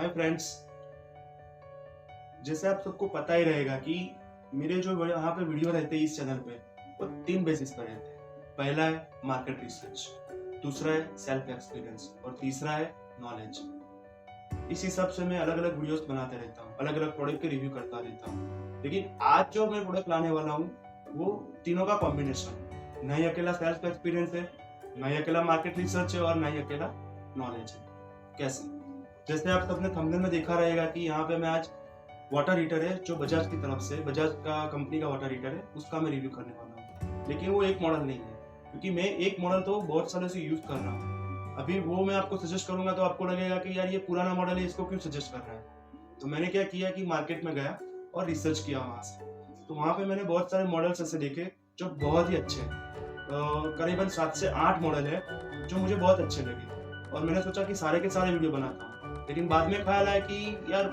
Hi friends. जैसे आप सबको पता ही रहेगा कि मेरे जो यहाँ पे वीडियो रहते हैं इस चैनल पे वो 3 बेसिस पर रहते हैं। पहला है मार्केट रिसर्च, दूसरा है सेल्फ एक्सपीरियंस और तीसरा है नॉलेज। इस हिसाब से मैं अलग अलग वीडियोस बनाते रहता हूँ, अलग अलग प्रोडक्ट के रिव्यू करता रहता हूँ। लेकिन आज जो मैं प्रोडक्ट लाने वाला हूँ वो तीनों का कॉम्बिनेशन, ना ही अकेला सेल्फ एक्सपीरियंस है, ना ही अकेला मार्केट रिसर्च है और ना ही अकेला नॉलेज है। कैसे? जैसे आप सबने थंबनेल में देखा रहेगा कि यहाँ पे मैं आज वाटर हीटर है जो बजाज की तरफ से, बजाज का कंपनी का वाटर हीटर है, उसका मैं रिव्यू करने वाला हूँ। लेकिन वो एक मॉडल नहीं है, क्योंकि मैं एक मॉडल तो बहुत सालों से यूज कर रहा हूँ। अभी वो मैं आपको सजेस्ट करूंगा तो आपको लगेगा कि यार ये पुराना मॉडल है, इसको क्यों सजेस्ट कर रहा है। तो मैंने क्या किया कि मार्केट में गया और रिसर्च किया वहां से। तो वहां पे मैंने बहुत सारे मॉडल्स ऐसे देखे जो बहुत ही अच्छे हैं। करीबन 7 से 8 मॉडल है जो मुझे बहुत अच्छे लगे और मैंने सोचा कि सारे के सारे वीडियो बनाता हूँ। लेकिन बाद में ख्याल आया कि यार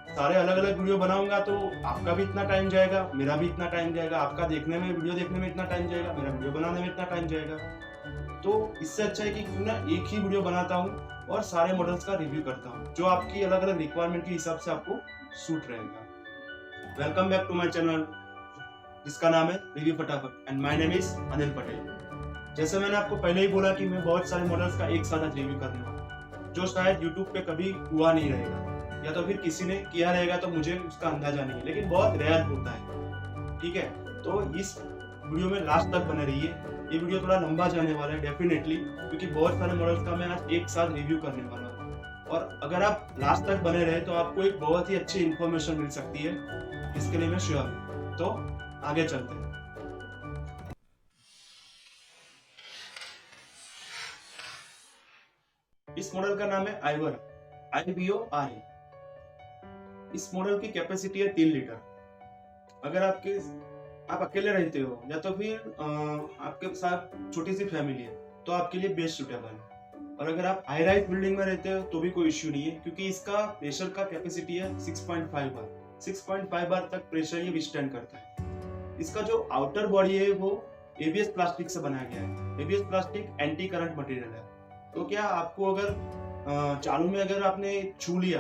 सारे अलग अलग वीडियो बनाऊंगा तो आपका भी इतना टाइम जाएगा, मेरा भी इतना टाइम जाएगा, आपका देखने में, वीडियो देखने में इतना टाइम जाएगा, मेरा वीडियो बनाने में इतना टाइम जाएगा। तो इससे अच्छा है कि क्यों ना एक ही वीडियो बनाता हूँ और सारे मॉडल्स का रिव्यू करता हूँ जो आपकी अलग अलग रिक्वायरमेंट के हिसाब से आपको सूट रहेगा। Welcome back to my channel जिसका नाम है रिव्यू फटाफट and my name is Anil Patel. जैसे मैंने आपको पहले ही बोला कि मैं बहुत सारे मॉडल्स का एक साथ रिव्यू करने वाला हूँ जो शायद YouTube पे कभी हुआ नहीं रहेगा, या तो फिर किसी ने किया रहेगा तो मुझे उसका अंदाजा नहीं है, लेकिन बहुत रेयर होता है। ठीक है, तो इस वीडियो में लास्ट तक बने रहिए। ये वीडियो थोड़ा लंबा जाने वाला है डेफिनेटली, क्योंकि बहुत सारे मॉडल्स का मैं आज एक साथ रिव्यू करने वाला हूँ। और अगर आप लास्ट तक बने रहे तो आपको एक बहुत ही अच्छी इंफॉर्मेशन मिल सकती है, इसके लिए मैं श्योर हूँ। तो आगे चलते हैं। इस मॉडल का नाम है आइवर, IVOR। इस मॉडल की कैपेसिटी है 3 लीटर। अगर आप अकेले रहते हो या तो फिर आपके साथ छोटी सी फैमिली है तो आपके लिए बेस्ट सूटेबल है। और अगर आप हाई राइज बिल्डिंग में रहते हो तो भी कोई इश्यू नहीं है, क्योंकि इसका प्रेशर का कैपेसिटी है 6.5 बार। 6.5 बार तक प्रेशर ये विस्टैंड करता है। इसका जो आउटर बॉडी है वो ABS प्लास्टिक से बनाया गया है। ABS plastic anti current material है। तो क्या आपको अगर चालू में अगर आपने छू लिया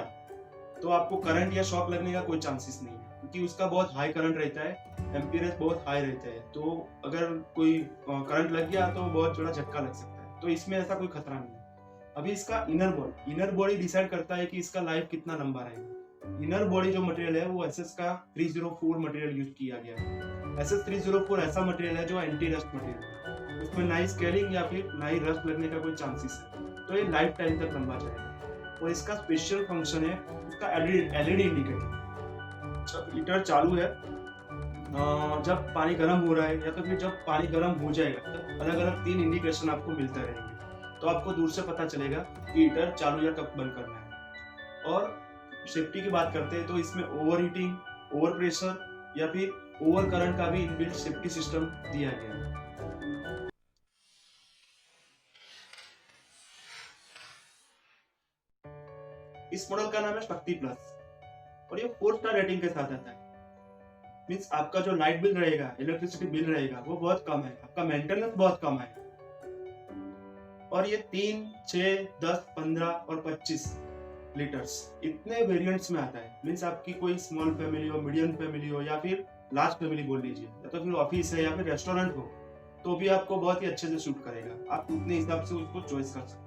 तो आपको करंट या शॉक लगने का कोई चांसेस नहीं है, क्योंकि उसका बहुत हाई करंट रहता है, एम्पीरेज बहुत हाई रहता है। तो अगर कोई करंट लग गया तो बहुत बड़ा झटका लग सकता है, तो इसमें ऐसा कोई खतरा नहीं है। अभी इसका इनर बॉडी डिसाइड करता है कि इसका लाइफ कितना लंबा रहेगा। इनर बॉडी जो मटेरियल है वो SS का 304 मटेरियल यूज किया गया है। SS 304 ऐसा मटेरियल है जो एंटी रस्ट मटेरियल है, उसमें ना ही स्केलिंग या फिर ना ही रस्ट लगने का कोई चांसेस है, तो ये लाइफ टाइम तक लंबा जाएगा। और इसका स्पेशल फंक्शन है उसका LED इंडिकेटर। जब हीटर चालू है, जब पानी गर्म हो रहा है या तो फिर जब पानी गर्म हो जाएगा, तो अलग अलग 3 इंडिकेशन आपको मिलते रहेंगे। तो आपको दूर से पता चलेगा कि हीटर चालू या कब बंद करना है। और सेफ्टी की बात करते हैं तो इसमें ओवर हीटिंग, ओवर प्रेशर या फिर ओवर करंट का भी इनबिल्ट सेफ्टी सिस्टम दिया गया है। इस मॉडल का नाम है शक्ति प्लस और ये 4 स्टार रेटिंग के साथ आता है। मीन्स आपका जो लाइट बिल रहेगा, इलेक्ट्रिसिटी बिल रहेगा वो बहुत कम है, आपका मेंटेनेंस बहुत कम है। और ये 3, 6, 10, 15 और 25 लीटर्स इतने वेरिएंट्स में आता है। मीन्स आपकी कोई स्मॉल फैमिली हो, मीडियम फैमिली हो या फिर लार्ज फैमिली बोल लीजिए, या तो फिर ऑफिस है या फिर रेस्टोरेंट हो, तो भी आपको बहुत ही अच्छे से सूट करेगा। आप उतने हिसाब से उसको चॉइस कर सकते हैं।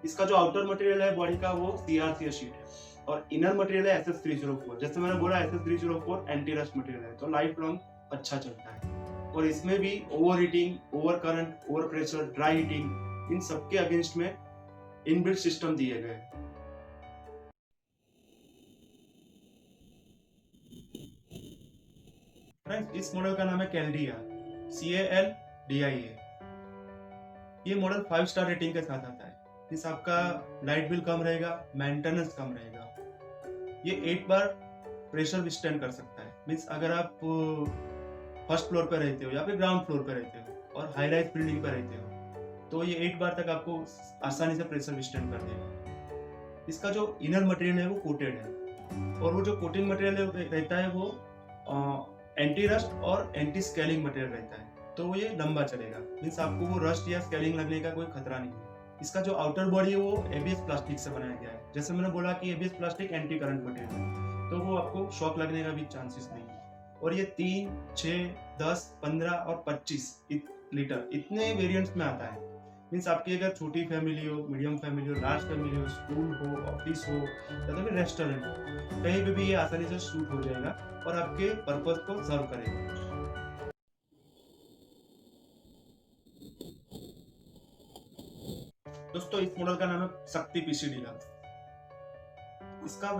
इसका जो आउटर मटेरियल है बॉडी का वो CRC शीट है और इनर मटेरियल है SS 304। जैसे मैंने बोला SS 304 एंटी रस्ट मटेरियल है, तो लाइफ लॉन्ग अच्छा चलता है। और इसमें भी overheating, over current, over pressure, dry heating, इन सबके अगेंस्ट में इनबिल्ट सिस्टम दिए गए। फ्रेंड्स, इस मॉडल का नाम है कैल्डिया, CALDIA। ये मॉडल 5 स्टार रेटिंग के साथ आता है। इस आपका लाइट बिल कम रहेगा, मेंटेनेंस कम रहेगा। ये 8 बार प्रेशर विस्टैंड कर सकता है। मीन्स अगर आप फर्स्ट फ्लोर पे रहते हो या फिर ग्राउंड फ्लोर पे रहते हो और हाई राइज बिल्डिंग पे रहते हो तो ये 8 बार तक आपको आसानी से प्रेशर विस्टैंड कर देगा। इसका जो इनर मटेरियल है वो कोटेड है और वो जो कोटिंग मटेरियल रहता है वो एंटी रस्ट और एंटी स्केलिंग मटेरियल रहता है, तो ये लंबा चलेगा। मीन्स आपको वो रस्ट या स्केलिंग लगने का कोई खतरा नहीं है। इसका जो आउटर बॉडी है वो एबीएस प्लास्टिक से बनाया गया है। जैसे मैंने बोला कि ABS plastic anti current material है, तो वो आपको शॉक लगने का भी चांसेस नहीं है। और ये 3, 6, 10, 15 और 25 लीटर इतने वेरिएंट्स में आता है। मीन्स आपकी अगर छोटी फैमिली हो, मीडियम फैमिली हो, लार्ज फैमिली हो, स्कूल हो, ऑफिस हो या तो फिर रेस्टोरेंट हो, कहीं पे भी ये आसानी से शूट हो जाएगा और आपके पर्पस को सर्व करेगा। दोस्तों इस मॉडल का नाम है शक्ति पीसी डीलक्स। इसका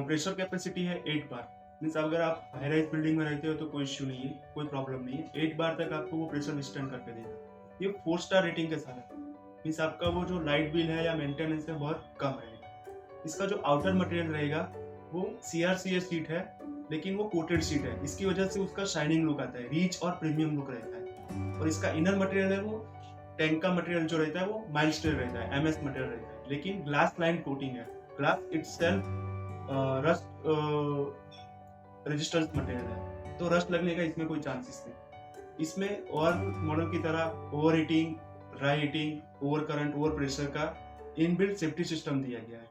प्रेशर कैपेसिटी है 8 बार। मीन्स अगर आप हाई राइज बिल्डिंग में रहते हो तो कोई इश्यू नहीं है, कोई प्रॉब्लम नहीं है। 8 बार तक आपको वो प्रेशर विस्टैंड करके देगा। ये 4 स्टार रेटिंग के साथ है। मीन्स आपका वो जो लाइट बिल है या मेंटेनेंस है बहुत कम रहेगा। इसका जो आउटर मटेरियल रहेगा वो CRCA शीट है, लेकिन वो कोटेड शीट है। इसकी वजह से उसका शाइनिंग लुक आता है, रिच और प्रीमियम लुक रहता है। और इसका इनर मटेरियल है वो टैंक का मटेरियल जो रहता है वो माइल्ड स्टील रहता है, MS मटेरियल रहता है, लेकिन ग्लास लाइन कोटिंग है। Glass itself rust resistance material है, तो रस्ट लगने का इसमें कोई चांसेस नहीं। इसमें और मॉडल की तरह over heating, dry heating, over current, over pressure का इनबिल्ट सेफ्टी सिस्टम दिया गया है।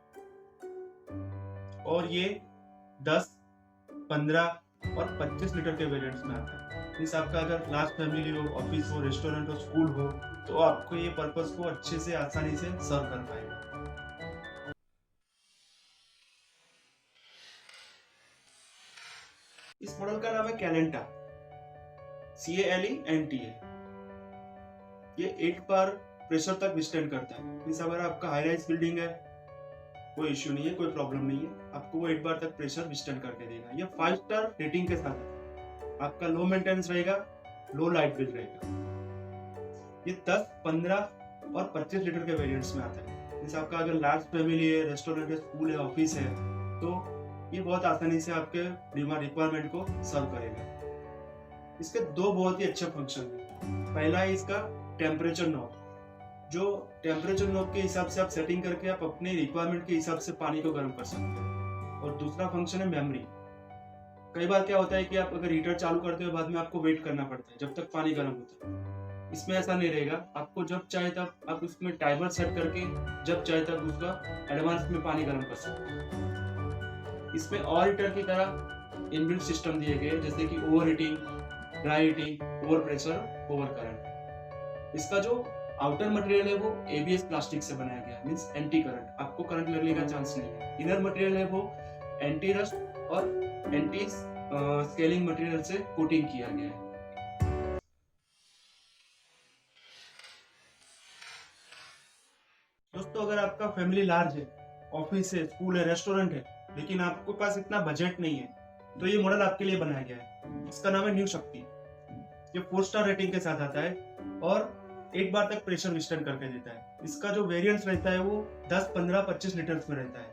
और ये 10, 15 और 25 लीटर के वेरिएंट्स में आता है। मीन्स आपका अगर लार्ज फैमिली हो, ऑफिस हो, रेस्टोरेंट हो, स्कूल हो, तो आपको ये पर्पस को अच्छे से आसानी से सर्व कर पाएगा। इस मॉडल का नाम है कैलेंटा, CALENTA। ये 8 बार प्रेशर तक विस्टैंड करता है। मीन्स अगर आपका हाई राइज बिल्डिंग है, कोई इश्यू नहीं है, कोई प्रॉब्लम नहीं है, आपको वो 8 बार तक प्रेशर विस्टैंड करके देगा। ये 5 स्टार रेटिंग के साथ है। आपका लो मेंटेनेंस रहेगा, लो लाइट बिल रहेगा। ये 10, 15 और 25 लीटर के वेरिएंट्स में आता है। मीन्स आपका अगर लार्ज फैमिली है, रेस्टोरेंट है, स्कूल है, ऑफिस है, तो ये बहुत आसानी से आपके रिक्वायरमेंट को सर्व करेगा। इसके 2 बहुत ही अच्छे फंक्शन हैं। पहला है इसका टेम्परेचर नॉब, जो टेम्परेचर नॉब के हिसाब से आप सेटिंग करके आप अपने रिक्वायरमेंट के हिसाब से पानी को गर्म कर सकते हो। और दूसरा फंक्शन है मेमोरी। कई बार क्या होता है कि आप अगर हीटर चालू करते हो, बाद में आपको वेट करना पड़ता है जब तक पानी गर्म होता है। इसमें ऐसा नहीं रहेगा, आपको जब चाहे तब आप उसमें टाइमर सेट करके जब चाहे तब उसका एडवांस में पानी गर्म कर सकते हो। इसमें और हीटर की तरह इनबिल्ट सिस्टम दिए गए, जैसे कि over heating, dry heating, over pressure, over current. इसका जो आउटर मटेरियल है वो ABS प्लास्टिक से बनाया गया है, मींस एंटी करंट, आपको करंट लगने का चांस नहीं है। इनर मटेरियल है वो एंटी रस्ट और एंटी स्केलिंग मटेरियल से कोटिंग किया गया है। दोस्तों अगर आपका फैमिली लार्ज है, ऑफिस है, स्कूल है, रेस्टोरेंट है, लेकिन आपके पास इतना बजट नहीं है, तो ये मॉडल आपके लिए बनाया गया है। इसका नाम है न्यू शक्ति। ये 4 स्टार रेटिंग के साथ आता है और 8 बार तक प्रेशर विस्टैंड करके देता है। इसका जो वेरिएंट्स रहता है वो 10, 15, 25 लीटर्स में रहता है।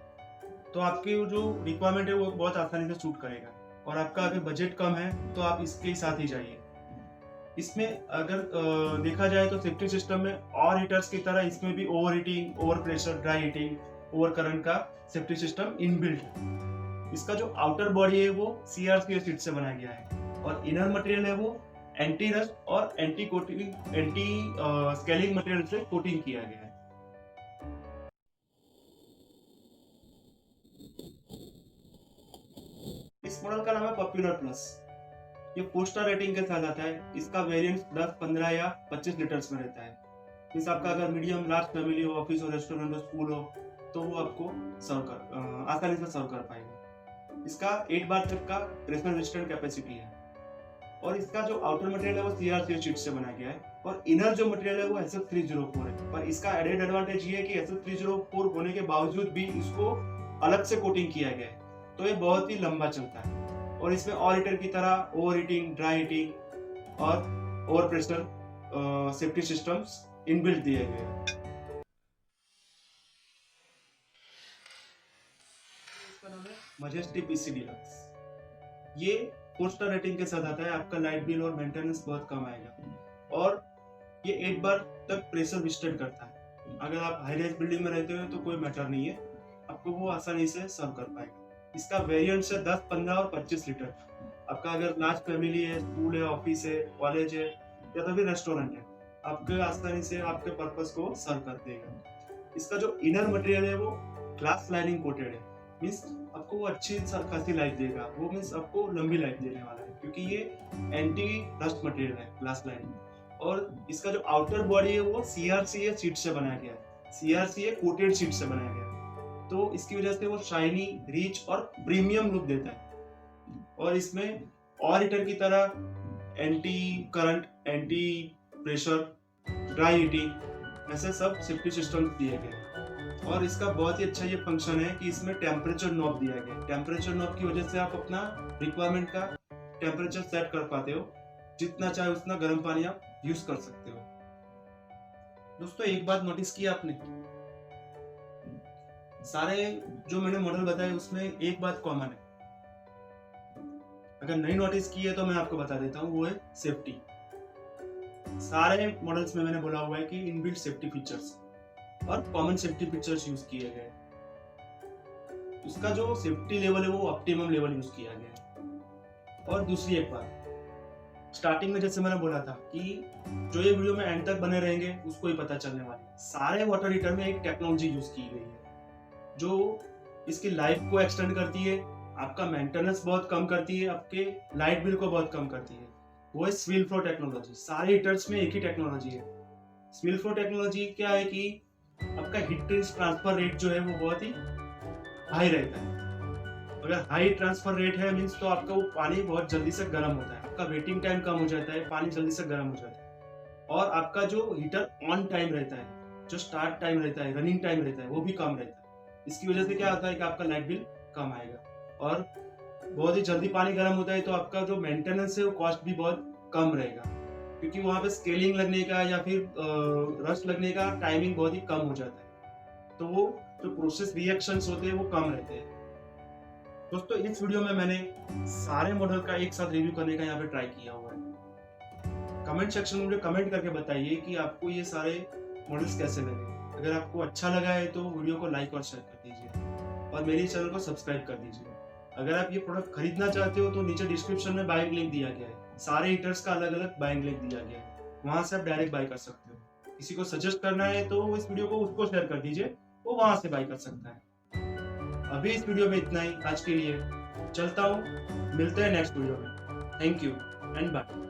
तो आपकी जो रिक्वायरमेंट है वो बहुत आसानी से सूट करेगा। और आपका अगर बजट कम है तो आप इसके साथ ही जाइए। इसमें अगर देखा जाए तो सेफ्टी सिस्टम में और हीटर्स की तरह इसमें भी overheating, over pressure, dry heating, over current का सेफ्टी सिस्टम इनबिल्ट है। इसका जो आउटर बॉडी है वो CRCA शीट से बनाया गया है और इनर मटेरियल है वो एंटी रस्ट और एंटी स्केलिंग मटेरियल से कोटिंग किया गया है। इस मॉडल का नाम है पॉपुलर प्लस। ये 4 स्टार रेटिंग के साथ आता है। इसका वेरिएंट 10, 15 या 25 लीटर्स में रहता है। मींस आपका अगर मीडियम लार्ज फैमिली हो, ऑफिस हो, रेस्टोरेंट हो, स्कूल हो, तो वो आपको आसानी से सर्व कर पाएगा। इसका 8 बार तक का प्रेशर रेजिस्टेंट कैपेसिटी है और इसका जो आउटर मटेरियल है वो CRCA शीट से बनाया गया है और इनर जो मटेरियल है वो SF304 है। पर इसका एडेड एडवांटेज ये है कि SF304 होने के बावजूद भी इसको अलग से कोटिंग किया गया है, तो ये बहुत ही लंबा चलता है। और इसमें और हीटर की तरह ओवर हीटिंग, ड्राई हीटिंग और over pressure safety systems inbuilt दिए गए हैं। इसका नाम है मजेस्टी पीसी डीलक्स। ये 4 स्टार रेटिंग के साथ आता है। आपका लाइट बिल और मेंटेनेंस बहुत कम आएगा और ये 8 बार तक प्रेशर विस्टैंड करता है। अगर आप हाई राइज बिल्डिंग में रहते हो तो कोई मैटर नहीं है, आपको वो आसानी से सर्व कर पाएगा। इसका वेरिएंट है 10, 15 और 25 लीटर। आपका अगर लार्ज फैमिली है, स्कूल है, ऑफिस है, कॉलेज है या तो फिर रेस्टोरेंट है, आपके आसानी से आपके पर्पस को सर्व कर देगा। इसका जो इनर मटेरियल है वो ग्लास लाइनिंग कोटेड है, मीन्स आपको वो अच्छी खासी लाइफ देगा, वो मीन्स आपको लंबी लाइफ देने वाला है, क्योंकि ये एंटी रस्ट मटेरियल है ग्लास लाइनिंग। और इसका जो आउटर बॉडी है वो CRCA शीट से बनाया गया है, CRCA कोटेड शीट से बनाया गया है, तो इसकी वजह से वो शाइनी, रिच और प्रीमियम लुक देता है। और इसमें और हीटर की तरह anti current, anti pressure, dry heating, ऐसे सब सेफ्टी सिस्टम दिए गए। और इसका बहुत ही अच्छा ये फंक्शन है कि इसमें टेम्परेचर नॉब दिया गया है। टेम्परेचर नॉब की वजह से आप अपना रिक्वायरमेंट का टेम्परेचर सेट कर पाते हो, जितना चाहे उतना गर्म पानी आप यूज कर सकते हो। दोस्तों एक बात नोटिस की आपने, सारे जो मैंने मॉडल बताए उसमें एक बात कॉमन है, अगर नहीं नोटिस की है तो मैं आपको बता देता हूँ, वो है सेफ्टी। सारे मॉडल्स में मैंने बोला हुआ है कि इनबिल्ट सेफ्टी फीचर्स और कॉमन सेफ्टी फीचर्स यूज किए गए। उसका जो सेफ्टी लेवल है वो ऑप्टिमम लेवल यूज किया गया है। और दूसरी एक बात, स्टार्टिंग में जैसे मैंने बोला था कि जो ये वीडियो में एंड तक बने रहेंगे उसको ही पता चलने वाली है, सारे वाटर हीटर में एक टेक्नोलॉजी यूज की गई है जो इसकी लाइफ को एक्सटेंड करती है, आपका मेंटेनेंस बहुत कम करती है, आपके लाइट बिल को बहुत कम करती है। वो है स्विल फ्लो टेक्नोलॉजी। सारे हीटर्स में एक ही टेक्नोलॉजी है। स्विल फ्लो टेक्नोलॉजी क्या है कि आपका हीट ट्रांसफर रेट जो है वो बहुत ही हाई रहता है। अगर हाई ट्रांसफर रेट है मीन्स तो आपका वो पानी बहुत जल्दी से गर्म होता है, आपका वेटिंग टाइम कम हो जाता है, पानी जल्दी से गर्म हो जाता है। और आपका जो हीटर ऑन टाइम रहता है, जो स्टार्ट टाइम रहता है, रनिंग टाइम रहता है, वो भी कम रहता है। इसकी वजह से क्या होता है कि आपका लाइट बिल कम आएगा। और बहुत ही जल्दी पानी गर्म होता है तो आपका जो मेंटेनेंस है वो कॉस्ट भी बहुत कम रहेगा, क्योंकि वहां पे स्केलिंग लगने का या फिर रस्ट लगने का टाइमिंग बहुत ही कम हो जाता है, तो वो जो प्रोसेस रिएक्शंस होते हैं वो कम रहते हैं। दोस्तों इस वीडियो में मैंने सारे मॉडल का एक साथ रिव्यू करने का यहाँ पे ट्राई किया हुआ है। कमेंट सेक्शन में मुझे कमेंट करके बताइए कि आपको ये सारे मॉडल्स कैसे लगे। अगर आपको अच्छा लगा है तो वीडियो को लाइक और शेयर कर दीजिए और मेरे चैनल को सब्सक्राइब कर दीजिए। अगर आप ये प्रोडक्ट खरीदना चाहते हो तो नीचे डिस्क्रिप्शन में बाइंग लिंक दिया गया है, सारे हीटर्स का अलग अलग बाइंग लिंक दिया गया है, वहां से आप डायरेक्ट बाय कर सकते हो। किसी को सजेस्ट करना है तो इस वीडियो को उसको शेयर कर दीजिए, वो वहां से बाय कर सकता है। अभी इस वीडियो में इतना ही आज के लिए, चलता हूँ, मिलते हैं नेक्स्ट वीडियो में। Thank you and bye.